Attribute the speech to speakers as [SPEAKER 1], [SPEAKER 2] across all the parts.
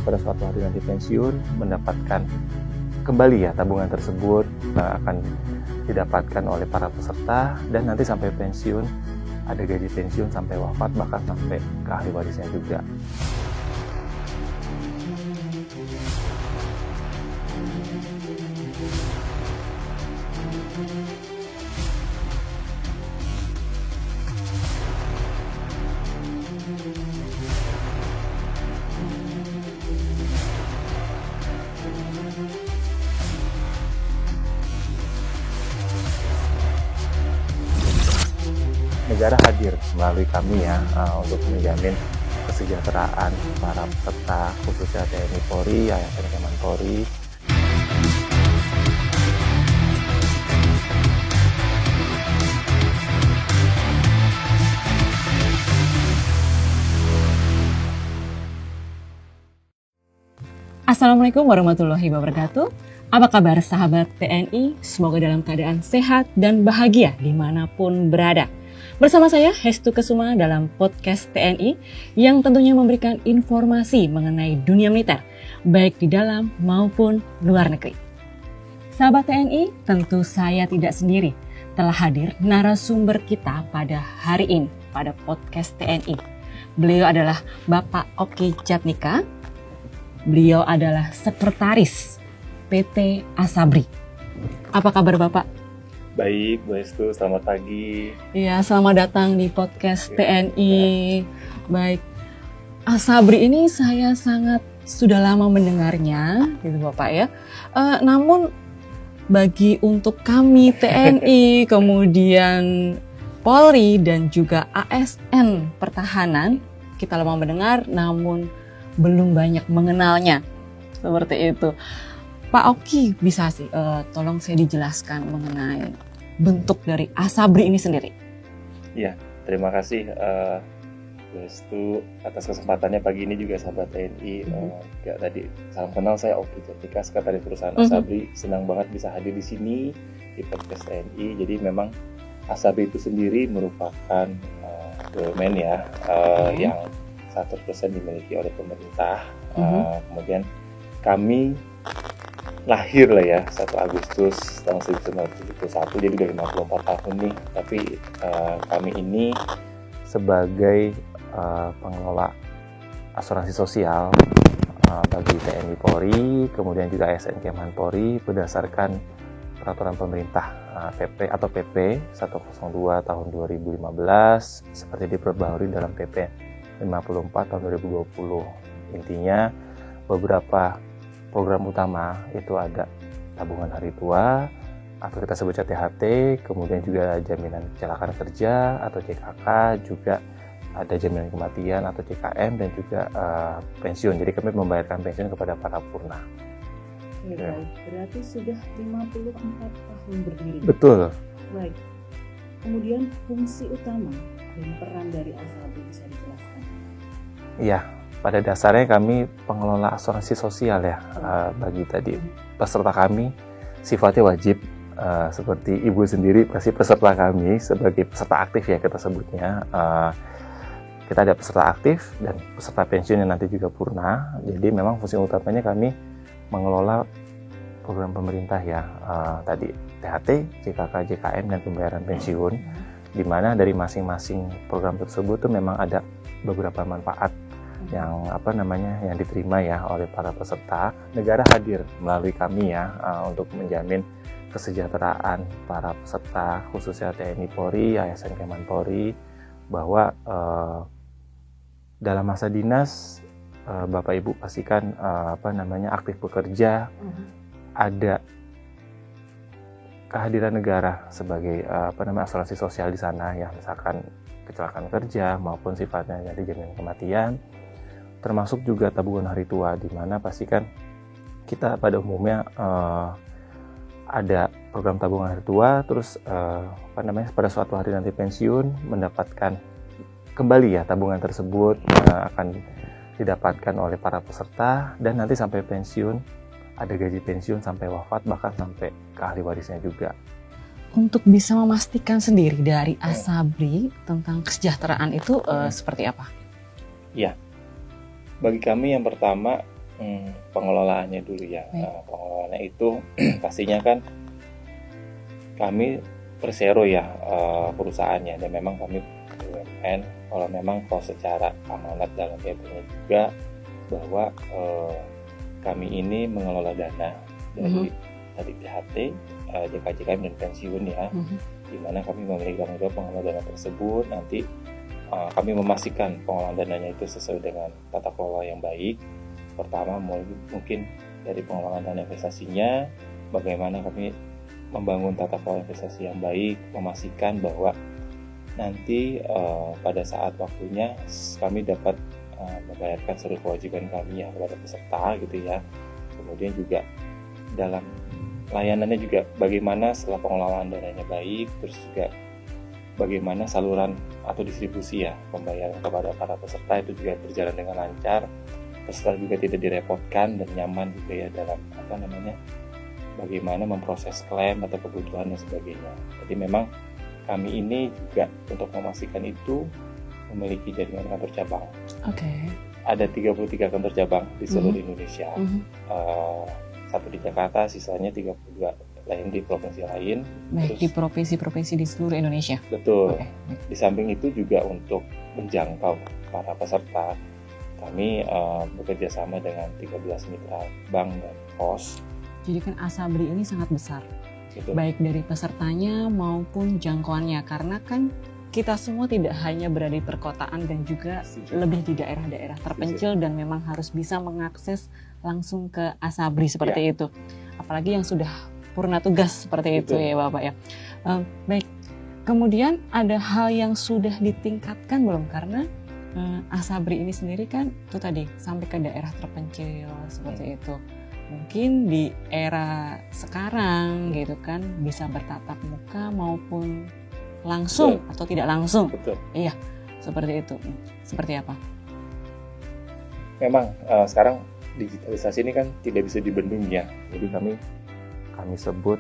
[SPEAKER 1] pada suatu hari nanti pensiun mendapatkan kembali ya tabungan tersebut akan didapatkan oleh para peserta, dan nanti sampai pensiun ada gaji pensiun sampai wafat, bahkan sampai ke ahli warisnya juga. Negara hadir melalui kami ya untuk menjamin kesejahteraan para peserta, khususnya TNI Polri, Yayasan Keman Polri.
[SPEAKER 2] Assalamualaikum warahmatullahi wabarakatuh. Apa kabar sahabat TNI? Semoga dalam keadaan sehat dan bahagia dimanapun berada. Bersama saya Hestu Kesuma dalam podcast TNI yang tentunya memberikan informasi mengenai dunia militer, baik di dalam maupun luar negeri. Sahabat TNI, tentu saya tidak sendiri. Telah hadir narasumber kita pada hari ini, pada podcast TNI. Beliau adalah Bapak Oki Jatnika. Beliau adalah sekretaris PT Asabri. Apa kabar Bapak?
[SPEAKER 1] Baik, Bu Hestu, selamat pagi.
[SPEAKER 2] Iya, selamat datang di podcast TNI. Baik, Asabri ini saya sangat sudah lama mendengarnya, gitu Bapak ya. Namun bagi untuk kami TNI, kemudian Polri dan juga ASN Pertahanan, kita lama mendengar, namun belum banyak mengenalnya. Seperti itu. Pak Oki, bisa sih tolong saya dijelaskan mengenai bentuk dari Asabri ini sendiri?
[SPEAKER 1] Iya, terima kasih Bu Hestu atas kesempatannya pagi ini juga sahabat TNI. Tadi salam kenal, saya Oki Jatnika, sekretaris perusahaan Asabri. Senang banget bisa hadir di sini di podcast TNI. Jadi memang Asabri itu sendiri merupakan BUMN ya, yang 100% dimiliki oleh pemerintah. Kemudian kami lahir lah ya 1 Agustus tahun 1971, jadi udah 54 tahun nih. Tapi kami ini sebagai pengelola asuransi sosial bagi TNI Polri, kemudian juga ASN Keman Polri berdasarkan peraturan pemerintah PP atau PP 102 tahun 2015 seperti diperbarui dalam PP 54 tahun 2020. Intinya beberapa program utama itu ada tabungan hari tua atau kita sebut THT, kemudian juga jaminan kecelakaan kerja atau JKK, juga ada jaminan kematian atau JKM, dan juga pensiun. Jadi kami membayarkan pensiun kepada para purna.
[SPEAKER 2] Ya. Berarti sudah 54 tahun berdiri.
[SPEAKER 1] Betul.
[SPEAKER 2] Baik. Kemudian fungsi utama dan peran dari Asabri bisa dijelaskan?
[SPEAKER 1] Iya. Pada dasarnya kami pengelola asuransi sosial ya, bagi tadi peserta kami sifatnya wajib, seperti ibu sendiri pasti peserta kami sebagai peserta aktif ya kita sebutnya. Kita ada peserta aktif dan peserta pensiun yang nanti juga purna. Jadi memang fungsi utamanya kami mengelola program pemerintah ya, tadi THT, JKK, JKM, dan pembayaran pensiun, di mana dari masing-masing program tersebut tuh memang ada beberapa manfaat yang yang diterima ya oleh para peserta. Negara hadir melalui kami ya untuk menjamin kesejahteraan para peserta, khususnya TNI Polri, Yayasan Keman Polri, bahwa dalam masa dinas Bapak Ibu pastikan aktif bekerja, ada kehadiran negara sebagai asuransi sosial di sana ya, misalkan kecelakaan kerja maupun sifatnya jadi jaminan kematian, termasuk juga tabungan hari tua, di mana pastikan kita pada umumnya ada program tabungan hari tua, terus pada suatu hari nanti pensiun mendapatkan kembali ya tabungan tersebut akan didapatkan oleh para peserta, dan nanti sampai pensiun ada gaji pensiun sampai wafat, bahkan sampai ke ahli warisnya juga.
[SPEAKER 2] Untuk bisa memastikan sendiri dari Asabri tentang kesejahteraan itu seperti apa?
[SPEAKER 1] Ya, bagi kami yang pertama pengelolaannya dulu ya. Pengelolaannya itu pastinya kan kami persero ya perusahaannya, dan memang kami BUMN. Kalau memang kalau secara amanat dalam PP-nya juga bahwa kami ini mengelola dana dari tadi THT, JKJKM dan pensiun ya, di mana kami memiliki tanggung jawab pengelola dana tersebut. Nanti kami memastikan pengelolaan dananya itu sesuai dengan tata kelola yang baik. Pertama mungkin dari pengelolaan dana investasinya, bagaimana kami membangun tata kelola investasi yang baik, memastikan bahwa nanti pada saat waktunya kami dapat membayarkan seluruh kewajiban kami ya kepada peserta gitu ya. Kemudian juga dalam layanannya juga bagaimana setelah pengelolaan dananya baik, terus juga bagaimana saluran atau distribusi ya pembayaran kepada para peserta itu juga berjalan dengan lancar, peserta juga tidak direpotkan dan nyaman juga ya dalam bagaimana memproses klaim atau kebutuhan dan sebagainya. Jadi memang kami ini juga untuk memastikan itu memiliki jaringan kantor cabang. Ada 33 kantor cabang di seluruh Indonesia. Satu di Jakarta, sisanya 32 lain di provinsi lain.
[SPEAKER 2] Baik, di provinsi-provinsi di seluruh Indonesia.
[SPEAKER 1] Betul. Di samping itu juga untuk menjangkau para peserta, kami bekerja sama dengan 13 mitra bank dan pos.
[SPEAKER 2] Jadi kan Asabri ini sangat besar.
[SPEAKER 1] Betul.
[SPEAKER 2] Baik dari pesertanya maupun jangkauannya, karena kan kita semua tidak hanya berada di perkotaan dan juga lebih di daerah-daerah terpencil dan memang harus bisa mengakses langsung ke Asabri seperti itu. Apalagi yang sudah purna tugas seperti itu ya Bapak ya. Baik, kemudian ada hal yang sudah ditingkatkan belum? Karena Asabri ini sendiri kan itu tadi sampai ke daerah terpencil seperti itu. Mungkin di era sekarang gitu kan bisa bertatap muka maupun langsung atau tidak langsung. Iya, seperti itu. Seperti apa?
[SPEAKER 1] Memang sekarang digitalisasi ini kan tidak bisa dibendung ya. Jadi kami sebut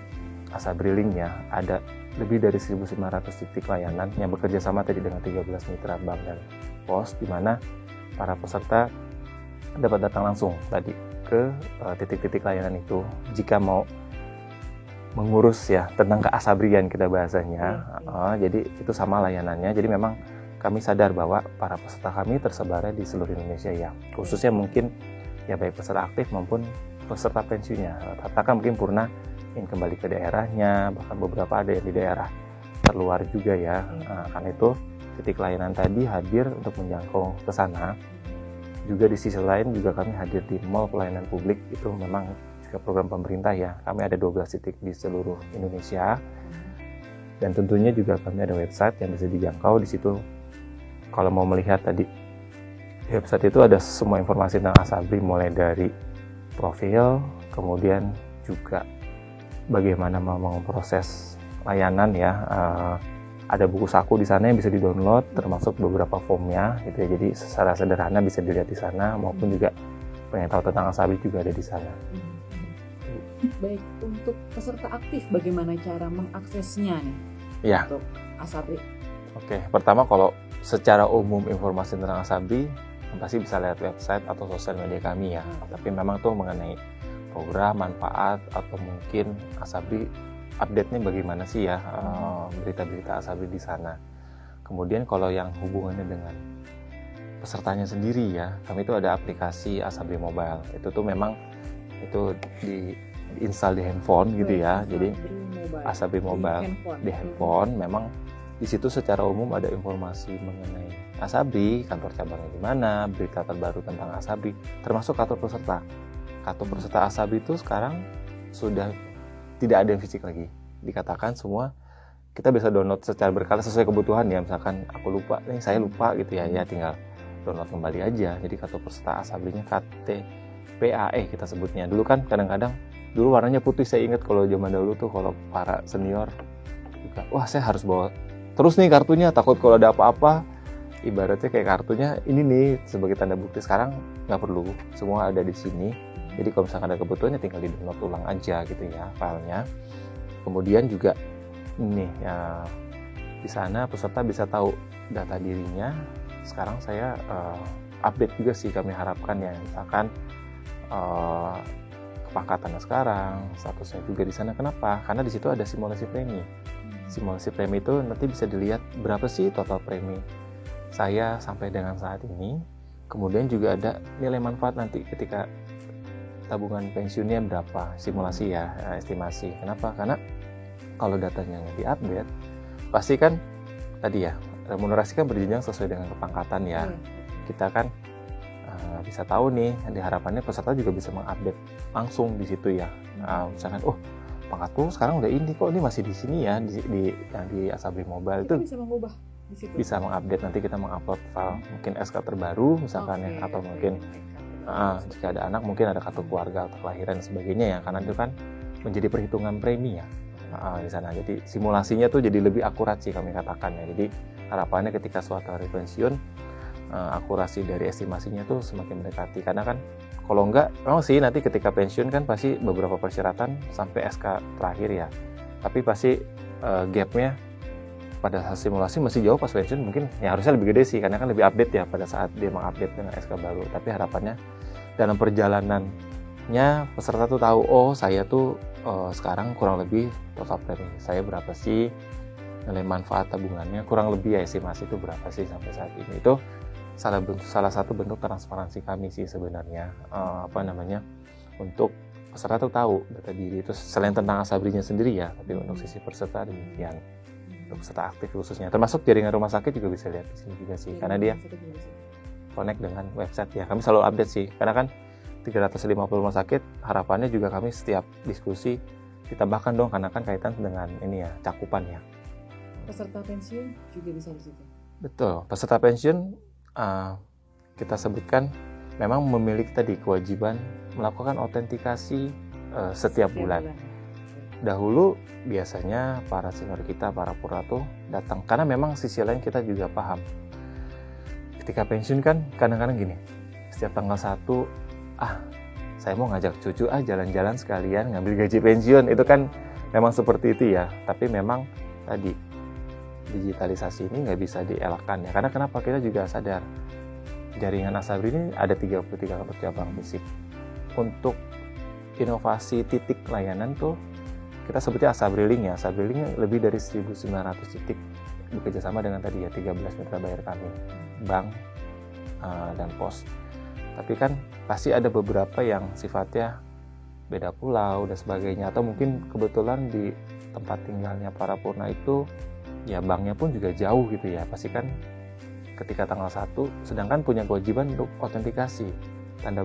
[SPEAKER 1] Asabri Link ya. Ada lebih dari 1.500 titik layanan yang bekerja sama tadi dengan 13 mitra bank dan pos, di mana para peserta dapat datang langsung tadi ke titik-titik layanan itu jika mau mengurus ya tentang keasabrian kita bahasanya. Jadi itu sama layanannya. Jadi memang kami sadar bahwa para peserta kami tersebar di seluruh Indonesia ya, khususnya mungkin ya baik peserta aktif maupun peserta pensiunnya. Rata-rata mungkin purna ingin kembali ke daerahnya, bahkan beberapa ada yang di daerah terluar juga ya. Karena itu titik layanan tadi hadir untuk menjangkau ke sana. Juga di sisi lain juga kami hadir di mall pelayanan publik, itu memang juga program pemerintah ya. Kami ada 12 titik di seluruh Indonesia. Dan tentunya juga kami ada website yang bisa dijangkau. Di situ kalau mau melihat tadi di website itu ada semua informasi tentang Asabri, mulai dari profil, kemudian juga bagaimana mau memproses layanan ya. Ada buku saku di sana yang bisa di-download, termasuk beberapa formnya gitu ya. Jadi secara sederhana bisa dilihat di sana, maupun juga pengen tahu tentang Asabri juga ada di sana.
[SPEAKER 2] Baik, untuk peserta aktif bagaimana cara mengaksesnya nih?
[SPEAKER 1] Ya.
[SPEAKER 2] Untuk Asabri.
[SPEAKER 1] Oke, pertama kalau secara umum informasi tentang Asabri pasti bisa lihat website atau sosial media kami ya. Tapi memang tuh mengenai program, manfaat, atau mungkin Asabri update-nya bagaimana sih ya, berita-berita Asabri di sana. Kemudian kalau yang hubungannya dengan pesertanya sendiri ya, kami itu ada aplikasi Asabri Mobile. Itu tuh memang itu diinstal di handphone gitu ya. Jadi Asabri Mobile di handphone, memang di situ secara umum ada informasi mengenai Asabri, kantor cabangnya di mana, berita terbaru tentang Asabri, termasuk kartu peserta. Kartu peserta Asabri itu sekarang sudah tidak ada yang fisik lagi. Dikatakan semua kita bisa download secara berkala sesuai kebutuhan ya. Misalkan aku lupa, saya lupa gitu ya, tinggal download kembali aja. Jadi kartu peserta Asabrinya KTPAE kita sebutnya. Dulu kan kadang-kadang dulu warnanya putih, saya ingat kalau zaman dahulu tuh kalau para senior juga, wah saya harus bawa terus nih kartunya, takut kalau ada apa-apa. Ibaratnya kayak kartunya ini nih sebagai tanda bukti. Sekarang nggak perlu, semua ada di sini. Jadi kalau misalkan ada kebutuhannya tinggal di-download ulang aja gitu ya filenya. Kemudian juga ini ya, di sana peserta bisa tahu data dirinya. Sekarang saya update juga sih, kami harapkan ya, misalkan kepangkatannya sekarang, statusnya juga di sana. Kenapa? Karena di situ ada simulasi premi. Simulasi premi itu nanti bisa dilihat berapa sih total premi saya sampai dengan saat ini. Kemudian juga ada nilai manfaat nanti ketika tabungan pensiunnya berapa, simulasi ya, estimasi. Kenapa? Karena kalau datanya nggak diupdate, pasti kan tadi ya, remunerasi kan berjenjang sesuai dengan kepangkatan ya. Kita kan bisa tahu nih, harapannya peserta juga bisa mengupdate langsung di situ ya. Misalkan, pangkatku sekarang udah ini kok, ini masih di sini ya, di Asabri Mobile itu
[SPEAKER 2] bisa mengubah di situ.
[SPEAKER 1] Bisa mengupdate, nanti kita mengupload file mungkin SK terbaru misalkan ya, atau mungkin jika ada anak mungkin ada kartu keluarga atau kelahiran dan sebagainya ya, karena itu kan menjadi perhitungan premi ya di sana. Jadi simulasinya tuh jadi lebih akurat sih kami katakan ya. Jadi harapannya ketika suatu hari pensiun, akurasi dari estimasinya tuh semakin mendekati. Karena kan kalau enggak, memang sih nanti ketika pensiun kan pasti beberapa persyaratan sampai SK terakhir ya. Tapi pasti gapnya pada saat simulasi masih jauh, pas pensiun mungkin ya harusnya lebih gede sih, karena kan lebih update ya pada saat dia mengupdate dengan SK baru. Tapi harapannya dalam perjalanannya peserta tuh tahu, saya tuh sekarang kurang lebih total premi saya berapa sih, nilai manfaat tabungannya kurang lebih ya, estimasi itu berapa sih sampai saat ini. Itu salah satu bentuk transparansi kami sih sebenarnya, untuk peserta tuh tahu data diri itu selain tentang Asabrinya sendiri ya, tapi untuk sisi peserta demikian. Untuk peserta aktif khususnya, termasuk jaringan rumah sakit juga bisa lihat di sini juga sih, karena dia connect dengan website ya. Kami selalu update sih, karena kan 350 rumah sakit, harapannya juga kami setiap diskusi ditambahkan dong, karena kan kaitan dengan ini ya, cakupan ya.
[SPEAKER 2] Peserta pensiun juga bisa di situ.
[SPEAKER 1] Betul, peserta pensiun kita sebutkan memang memiliki tadi kewajiban melakukan autentikasi setiap bulan. Dahulu biasanya para senior kita, para pura tuh datang, karena memang sisi lain kita juga paham. Ketika pensiun kan kadang-kadang gini, setiap tanggal 1, saya mau ngajak cucu jalan-jalan sekalian ngambil gaji pensiun. Itu kan memang seperti itu ya. Tapi memang tadi digitalisasi ini nggak bisa dielakkan ya. Karena kenapa? Kita juga sadar jaringan Asabri ini ada 33 cabang fisik. Untuk inovasi titik layanan tuh kita sebutnya Asabri Link ya. Asabri Link lebih dari 1.900 titik bekerjasama dengan tadi ya 13 mitra bayar kami, bank dan pos. Tapi kan pasti ada beberapa yang sifatnya beda pulau dan sebagainya, atau mungkin kebetulan di tempat tinggalnya para purna itu ya banknya pun juga jauh gitu ya. Pasti kan ketika tanggal 1 sedangkan punya kewajiban untuk autentikasi tanda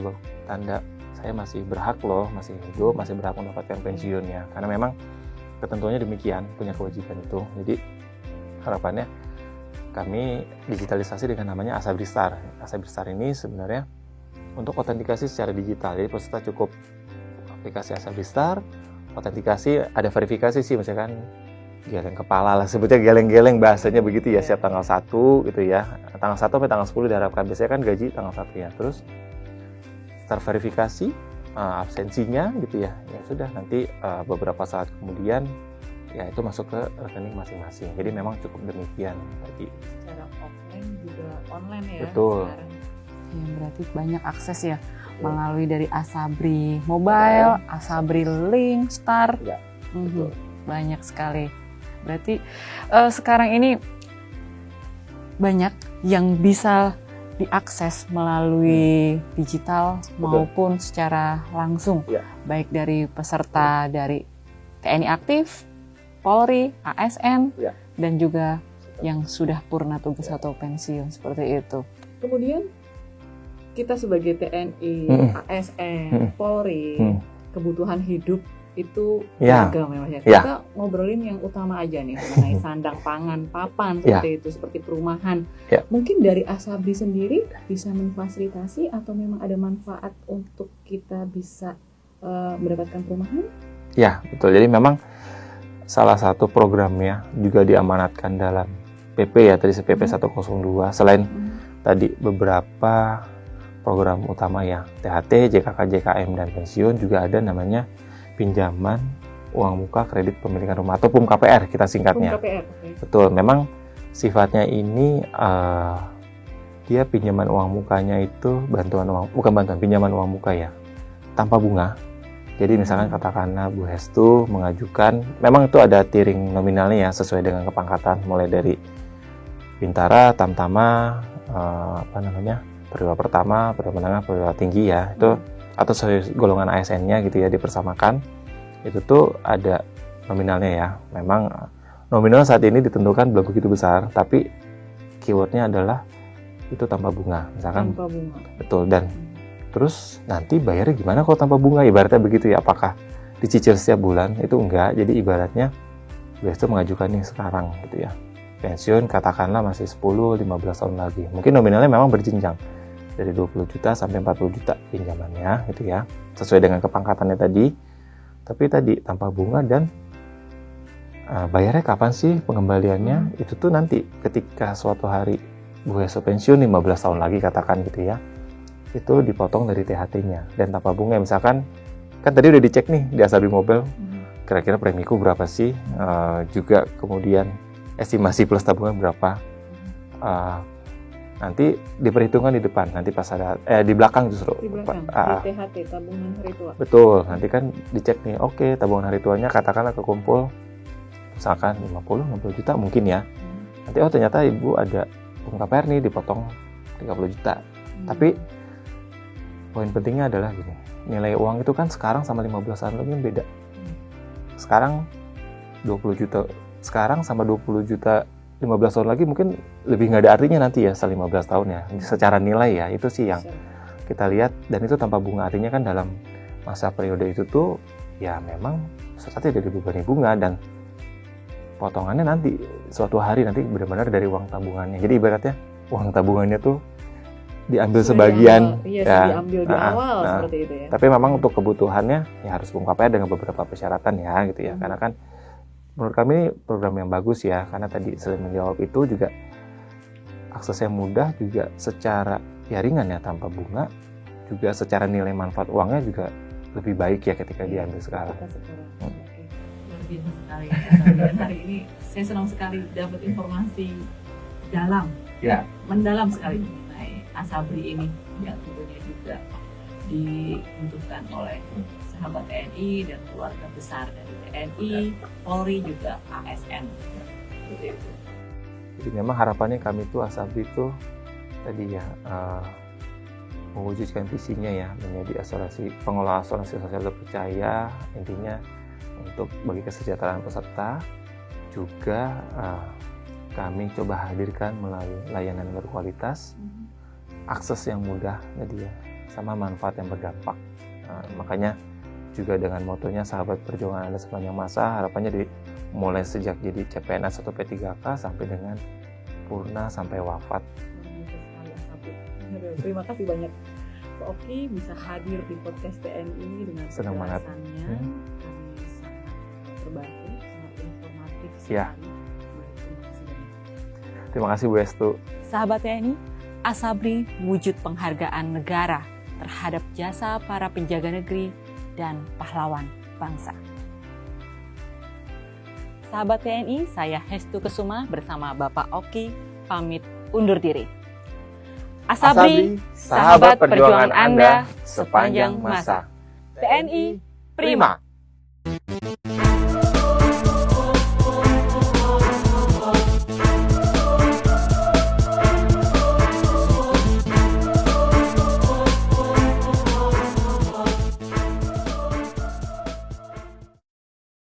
[SPEAKER 1] saya masih berhak loh, masih hidup, masih berhak mendapatkan pensiunnya, karena memang ketentuannya demikian, punya kewajiban itu. Jadi harapannya kami digitalisasi dengan namanya Asabri Star. Asabri Star ini sebenarnya untuk autentikasi secara digital. Jadi peserta cukup aplikasi Asabri Star, autentikasi, ada verifikasi sih, misalkan geleng kepala lah, sebutnya geleng-geleng bahasanya begitu ya, setiap tanggal 1 gitu ya. Tanggal 1 sampai tanggal 10 diharapkan, biasanya kan gaji tanggal 1 ya. Terus terverifikasi absensinya gitu ya. Ya sudah, nanti beberapa saat kemudian ya itu masuk ke rekening masing-masing. Jadi memang cukup demikian tadi.
[SPEAKER 2] Secara offline juga online ya.
[SPEAKER 1] Betul.
[SPEAKER 2] Sekarang. Ya, berarti banyak akses ya, melalui dari Asabri Mobile, Asabri Link, Star.
[SPEAKER 1] Ya, betul.
[SPEAKER 2] Banyak sekali. Berarti sekarang ini banyak yang bisa diakses melalui digital maupun secara langsung, baik dari peserta dari TNI aktif, Polri, ASN, dan juga yang sudah purna tugas atau pensiun, seperti itu. Kemudian kita sebagai TNI, ASN, Polri, kebutuhan hidup itu beragam ya Mas ya. Kita ngobrolin yang utama aja nih, mengenai sandang, pangan, papan, seperti itu, seperti perumahan. Mungkin dari Asabri sendiri bisa memfasilitasi atau memang ada manfaat untuk kita bisa mendapatkan perumahan?
[SPEAKER 1] Ya, betul. Jadi memang salah satu programnya juga diamanatkan dalam PP ya, tadi PP 102. Selain tadi beberapa program utama ya, THT, JKK, JKM, dan pensiun, juga ada namanya pinjaman uang muka kredit pemilikan rumah atau PUM KPR kita singkatnya.
[SPEAKER 2] PUM KPR, okay.
[SPEAKER 1] Betul, memang sifatnya ini dia pinjaman uang mukanya itu pinjaman uang muka ya. tanpa bunga. Jadi misalkan katakanlah Bu Hestu mengajukan, memang itu ada tiring nominalnya ya sesuai dengan kepangkatan, mulai dari Bintara, Tamtama, perwira pertama, perwira menengah, perwira tinggi ya, itu atau sesuai golongan ASN-nya gitu ya dipersamakan. Itu tuh ada nominalnya ya. Memang nominal saat ini ditentukan belum begitu besar, tapi keywordnya adalah itu tanpa bunga, misalkan.
[SPEAKER 2] Tanpa bunga.
[SPEAKER 1] Betul. Dan terus nanti bayarnya gimana kalau tanpa bunga? Ibaratnya begitu ya. Apakah dicicil setiap bulan? Itu enggak. Jadi ibaratnya biasa mengajukan nih sekarang gitu ya. Pensiun katakanlah masih 10-15 tahun lagi. Mungkin nominalnya memang berjenjang dari 20 juta sampai 40 juta pinjamannya gitu ya. Sesuai dengan kepangkatannya tadi. Tapi tadi tanpa bunga dan bayarnya kapan sih pengembaliannya? Itu tuh nanti ketika suatu hari Bu Hestu pensiun 15 tahun lagi katakan gitu ya. Itu dipotong dari THT-nya dan tanpa bunga. Misalkan kan tadi udah dicek nih di Asabri Mobile kira-kira premiku berapa sih, juga kemudian estimasi plus tabungan berapa, nanti diperhitungkan di depan, nanti pas ada di belakang justru
[SPEAKER 2] Di belakang, di THT, tabungan hari tua.
[SPEAKER 1] betul, nanti kan dicek nih, oke tabungan hari tuanya katakanlah kekumpul misalkan 50-60 juta mungkin ya, nanti ternyata ibu ada uang KPR nih dipotong 30 juta. Tapi poin pentingnya adalah gini, nilai uang itu kan sekarang sama 15 tahun lagi beda. Sekarang 20 juta, sekarang sama 20 juta 15 tahun lagi mungkin lebih nggak ada artinya nanti ya setelah 15 tahun ya. Secara nilai ya, itu sih yang kita lihat, dan itu tanpa bunga. Artinya kan dalam masa periode itu tuh ya memang peserta tidak dibebani bunga, dan potongannya nanti suatu hari nanti benar-benar dari uang tabungannya. Jadi ibaratnya uang tabungannya tuh diambil sebagian,
[SPEAKER 2] ya, diambil di awal seperti itu ya.
[SPEAKER 1] Tapi memang untuk kebutuhannya ya harus KPR dengan beberapa persyaratan ya gitu ya. Karena kan menurut kami ini program yang bagus ya, karena tadi selain menjawab itu juga aksesnya mudah, juga secara ya ringan ya tanpa bunga, juga secara nilai manfaat uangnya juga lebih baik ya ketika diambil sekarang.
[SPEAKER 3] Luar biasa sekali. Dan hari ini saya senang sekali dapat informasi dalam, mendalam sekali mengenai Asabri ini yang tentunya juga dibutuhkan oleh sahabat TNI dan keluarga besar dari TNI, Polri juga ASN.
[SPEAKER 1] Jadi memang harapannya kami tuh Asabri tuh tadi ya mewujudkan visinya ya, menjadi pengelola asuransi sosial terpercaya, intinya untuk bagi kesejahteraan peserta. Juga kami coba hadirkan melalui layanan berkualitas, akses yang mudah tadi ya, sama manfaat yang berdampak. Makanya juga dengan motonya sahabat perjuangan Anda sepanjang masa, harapannya mulai sejak jadi CPNS atau P3K sampai dengan purna sampai wafat.
[SPEAKER 2] Terima kasih banyak Pak Oki bisa hadir di podcast TNI ini dengan penjelasannya. Kami sangat terbantu, sangat informatif sekali.
[SPEAKER 1] Ya. Terima kasih Bu Hestu.
[SPEAKER 2] Sahabat TNI, Asabri wujud penghargaan negara terhadap jasa para penjaga negeri dan pahlawan bangsa. Sahabat TNI, saya Hestu Kesuma bersama Bapak Oki pamit undur diri. Asabri, sahabat perjuangan Anda sepanjang masa. TNI, prima.